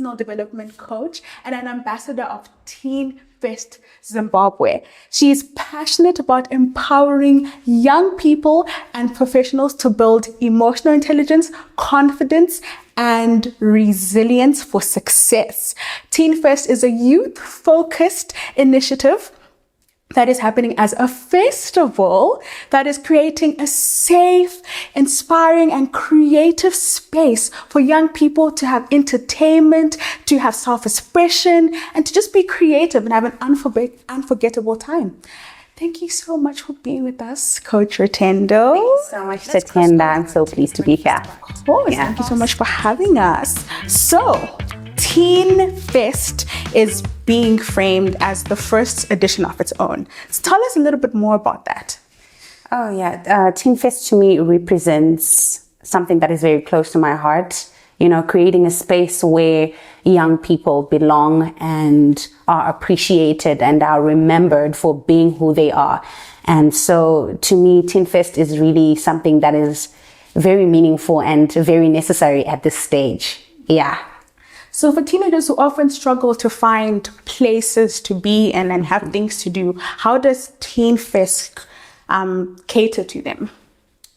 personal development coach and an ambassador of Teen Fest Zimbabwe. She is passionate about empowering young people and professionals to build emotional intelligence, confidence, and resilience for success. Teen Fest is a youth-focused initiative that is happening as a festival that is creating a safe, inspiring, and creative space for young people to have entertainment, to have self-expression, and to just be creative and have an unforgettable time. Thank you so much for being with us, Coach Rutendo. Thank you so much, Tatenda. I'm so pleased to be here. Of course. Thank you so much for having us. So, Teen Fest is being framed as the first edition of its own. So tell us a little bit more about that. Oh, yeah. Teen Fest to me represents something that is very close to my heart. You know, creating a space where young people belong and are appreciated and are remembered for being who they are. And so to me, Teen Fest is really something that is very meaningful and very necessary at this stage. Yeah. So for teenagers who often struggle to find places to be in and have things to do, how does Teen Fest cater to them?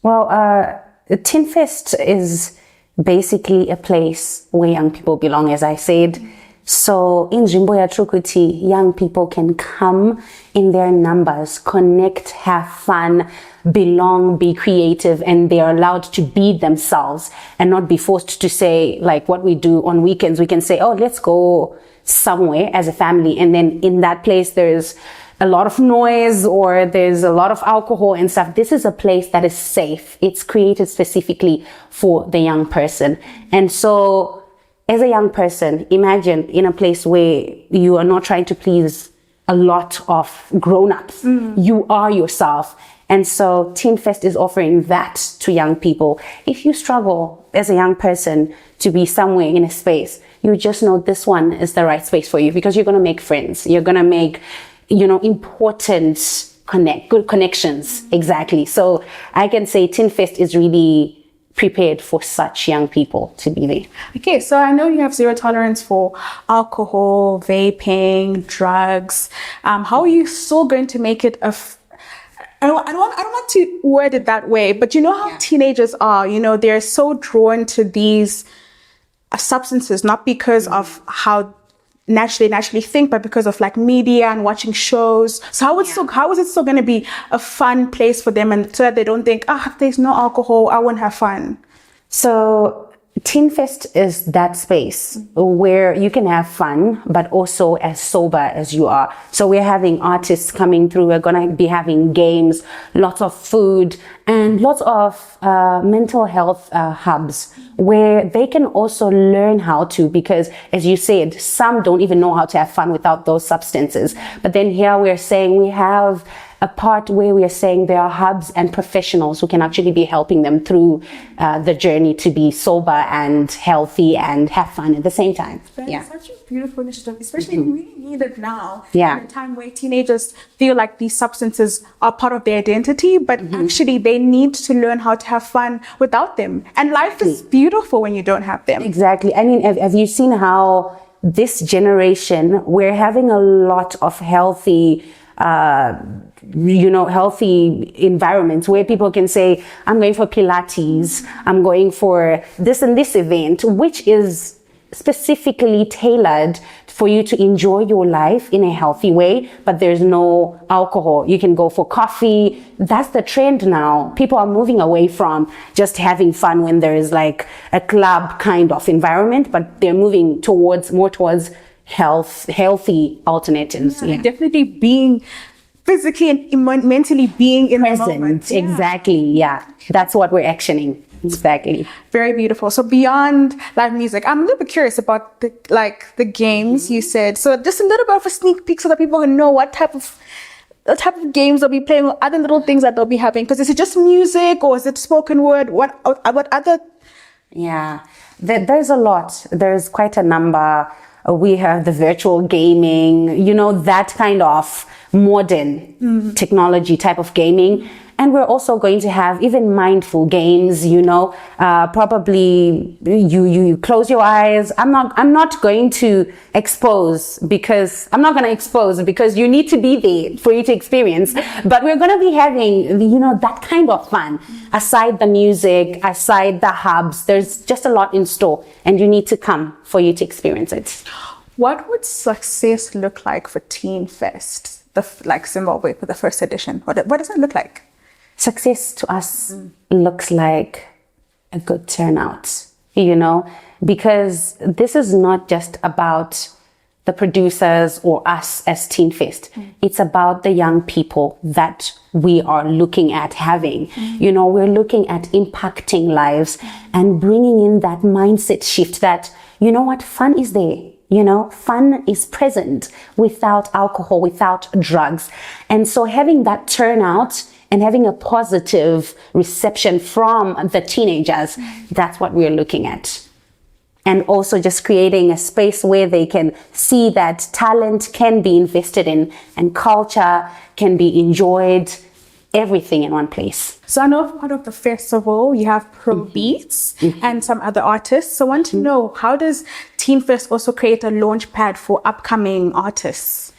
Well, Teen Fest is basically a place where young people belong, as I said. So in Jimboya Trukuti, young people can come in their numbers, connect, have fun, belong, be creative, and they are allowed to be themselves and not be forced to say, like what we do on weekends. We can say, oh, let's go somewhere as a family. And then in that place, there's a lot of noise or there's a lot of alcohol and stuff. This is a place that is safe. It's created specifically for the young person. And so as a young person, imagine in a place where you are not trying to please a lot of grown-ups. You are yourself. And so Teen Fest is offering that to young people. If you struggle as a young person to be somewhere in a space, you just know this one is the right space for you because you're going to make friends. You're going to make, you know, important good connections. Exactly. So I can say Teen Fest is really prepared for such young people to be there. Okay, so I know you have zero tolerance for alcohol, vaping, drugs. How are you still going to make it I don't want to word it that way, but you know how teenagers are, you know, they're so drawn to these substances, not because of how naturally think, but because of like media and watching shows. So how is it still going to be a fun place for them, and so that they don't think, if there's no alcohol, I won't have fun? So Teen Fest is that space where you can have fun, but also as sober as you are. So we're having artists coming through. We're going to be having games, lots of food, and lots of mental health hubs where they can also learn how to, because as you said, some don't even know how to have fun without those substances. But then here we're saying we have a part where we are saying there are hubs and professionals who can actually be helping them through the journey to be sober and healthy and have fun at the same time. That's such a beautiful initiative, especially we really need it now. Yeah. In a time where teenagers feel like these substances are part of their identity, but actually they need to learn how to have fun without them. And life is beautiful when you don't have them. Exactly. I mean, have you seen how this generation, we're having a lot of healthy healthy environments where people can say, I'm going for Pilates, I'm going for this and this event, which is specifically tailored for you to enjoy your life in a healthy way, but there's no alcohol. You can go for coffee. That's the trend now. People are moving away from just having fun when there is like a club kind of environment, but they're moving more towards healthy alternatives. Definitely being physically and mentally being in the moment. Exactly. Yeah. That's what we're actioning. Exactly. Very beautiful. So beyond live music, I'm a little bit curious about the games you said. So just a little bit of a sneak peek so that people can know what type of games they'll be playing, or other little things that they'll be having. Because is it just music or is it spoken word? What other? Yeah, there's a lot. There's quite a number. We have the virtual gaming, that kind of modern technology type of gaming. And we're also going to have even mindful games, probably you close your eyes. I'm not going to expose because you need to be there for you to experience. But we're going to be having, that kind of fun. Aside the music, aside the hubs, there's just a lot in store, and you need to come for you to experience it. What would success look like for Teen Fest, Zimbabwe, for the first edition? What does it look like? Success to us looks like a good turnout, because this is not just about the producers or us as Teen Fest. It's about the young people that we are looking at having. We're looking at impacting lives and bringing in that mindset shift that, fun is there. Fun is present without alcohol, without drugs. And so having that turnout and having a positive reception from the teenagers, that's what we're looking at. And also just creating a space where they can see that talent can be invested in and culture can be enjoyed, everything in one place. So I know part of the festival, you have Pro Beats and some other artists. So I want to know, how does Teen Fest also create a launch pad for upcoming artists?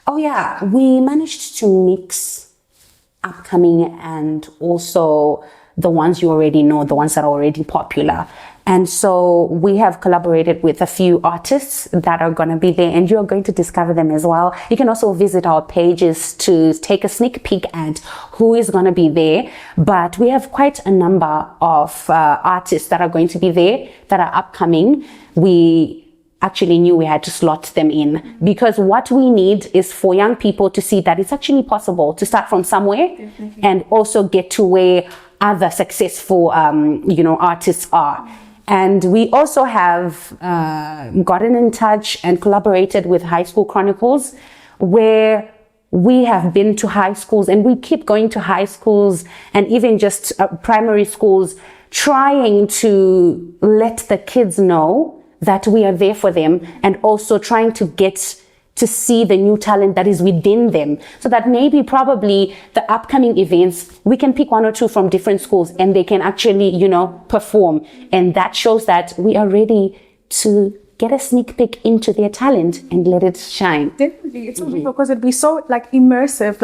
Oh yeah, we managed to mix upcoming and also the ones you already know, the ones that are already popular. And so we have collaborated with a few artists that are going to be there, and you're going to discover them as well. You can also visit our pages to take a sneak peek at who is going to be there. But we have quite a number of artists that are going to be there that are upcoming. We actually knew we had to slot them in, because what we need is for young people to see that it's actually possible to start from somewhere and also get to where other successful, artists are. And we also have gotten in touch and collaborated with High School Chronicles, where we have been to high schools, and we keep going to high schools and even just primary schools, trying to let the kids know that we are there for them, and also trying to get to see the new talent that is within them, so that maybe probably the upcoming events, we can pick one or two from different schools and they can actually, perform. And that shows that we are ready to get a sneak peek into their talent and let it shine. Definitely. It's so beautiful, because it'd be so immersive.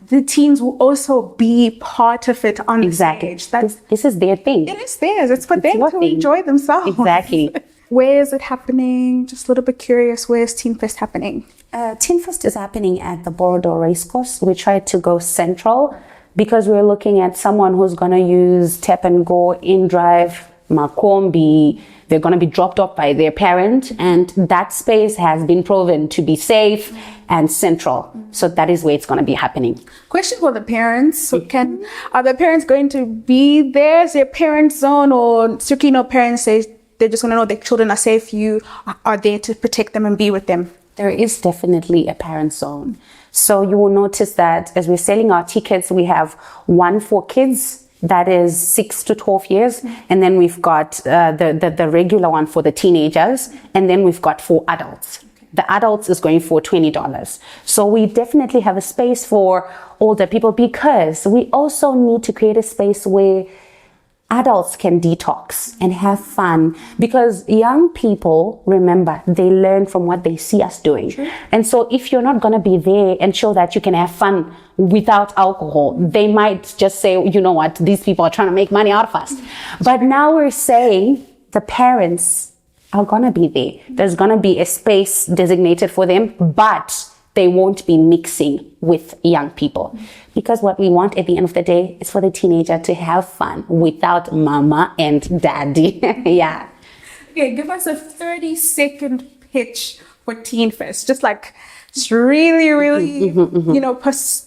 The teens will also be part of it on stage. This is their thing. It is theirs. It's for them to enjoy themselves. Exactly. Where is it happening? Just a little bit curious. Where is Teen Fest happening? Teen Fest is happening at the Borrowdale Racecourse. We tried to go central because we're looking at someone who's going to use tap and go, in drive, Makombi. They're going to be dropped off by their parent, and that space has been proven to be safe and central. So that is where it's going to be happening. Question for the parents. Are the parents going to be there? Is there a parent zone, or strictly no parents say they're just going to know their children are safe? You are there to protect them and be with them. There is definitely a parent zone. So you will notice that as we're selling our tickets, we have one for kids that is 6 to 12 years. And then we've got the regular one for the teenagers. And then we've got for adults. The adults is going for $20. So we definitely have a space for older people, because we also need to create a space where adults can detox and have fun, because young people, remember, they learn from what they see us doing. Sure. And so if you're not going to be there and show that you can have fun without alcohol, they might just say, you know what, these people are trying to make money out of us. But now we're saying the parents are going to be there. There's going to be a space designated for them, but they won't be mixing with young people, because what we want at the end of the day is for the teenager to have fun without mama and daddy. Yeah. Okay, give us a 30-second pitch for Teen Fest. Just really,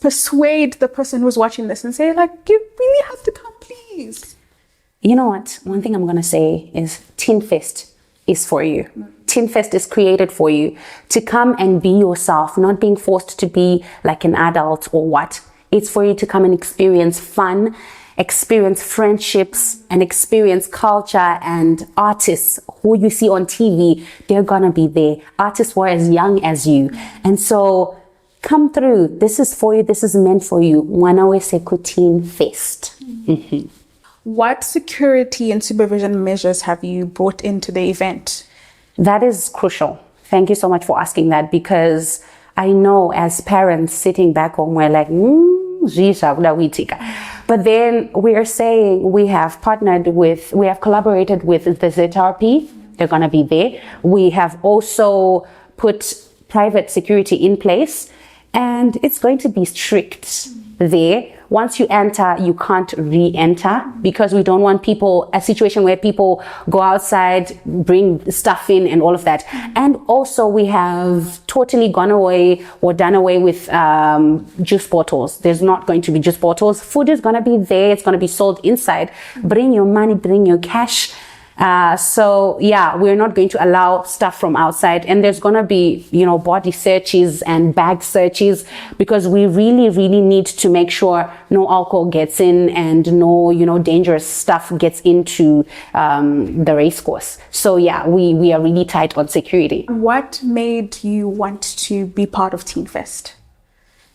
persuade the person who's watching this and say, you really have to come, please. You know what? One thing I'm going to say is Teen Fest is for you. Teen Fest is created for you to come and be yourself, not being forced to be like an adult or what. It's for you to come and experience fun, experience friendships, and experience culture and artists who you see on TV. They're gonna be there. Artists who are as young as you. And so come through. This is for you. This is meant for you. Mwanawe Seko Teen Fest. What security and supervision measures have you brought into the event? That is crucial. Thank you so much for asking that, because I know as parents sitting back home, we're like, but then we are saying we have collaborated with the ZRP. They're going to be there. We have also put private security in place, and it's going to be strict there. Once you enter, you can't re-enter, because we don't want a situation where people go outside, bring stuff in and all of that. And also we have totally done away with juice bottles. There's not going to be juice bottles. Food is going to be there. It's going to be sold inside. Bring your money, bring your cash. So yeah, we're not going to allow stuff from outside, and there's going to be, body searches and bag searches, because we really, really need to make sure no alcohol gets in and no, dangerous stuff gets into, the race course. So yeah, we are really tight on security. What made you want to be part of Teen Fest?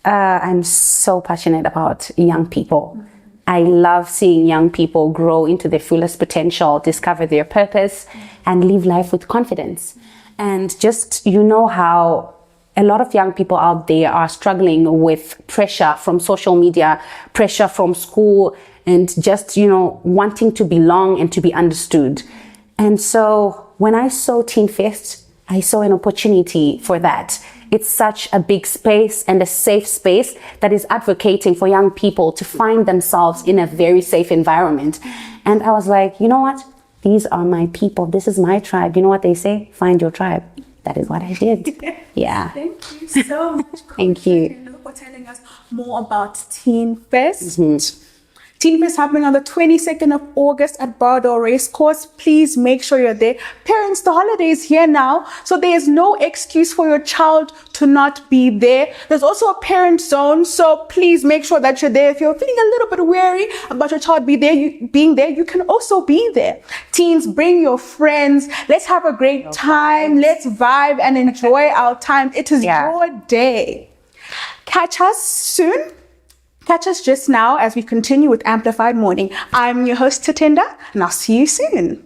I'm so passionate about young people. I love seeing young people grow into their fullest potential, discover their purpose, and live life with confidence. And just, how a lot of young people out there are struggling with pressure from social media, pressure from school, and just, wanting to belong and to be understood. And so when I saw Teen Fest, I saw an opportunity for that. It's such a big space and a safe space that is advocating for young people to find themselves in a very safe environment. And I was like, you know what? These are my people. This is my tribe. You know what they say? Find your tribe. That is what I did. Yeah. Thank you so much. Thank you for telling us more about Teen Fest. Teen Fest happening on the 22nd of August at Borrowdale Racecourse. Please make sure you're there. Parents, the holiday is here now, so there is no excuse for your child to not be there. There's also a parent zone, so please make sure that you're there. If you're feeling a little bit wary about your child being there, you can also be there. Teens, bring your friends. Let's have a great time. Let's vibe and enjoy our time. It is your day. Catch us soon. Catch us just now as we continue with Amplified Morning. I'm your host, Tatenda, and I'll see you soon.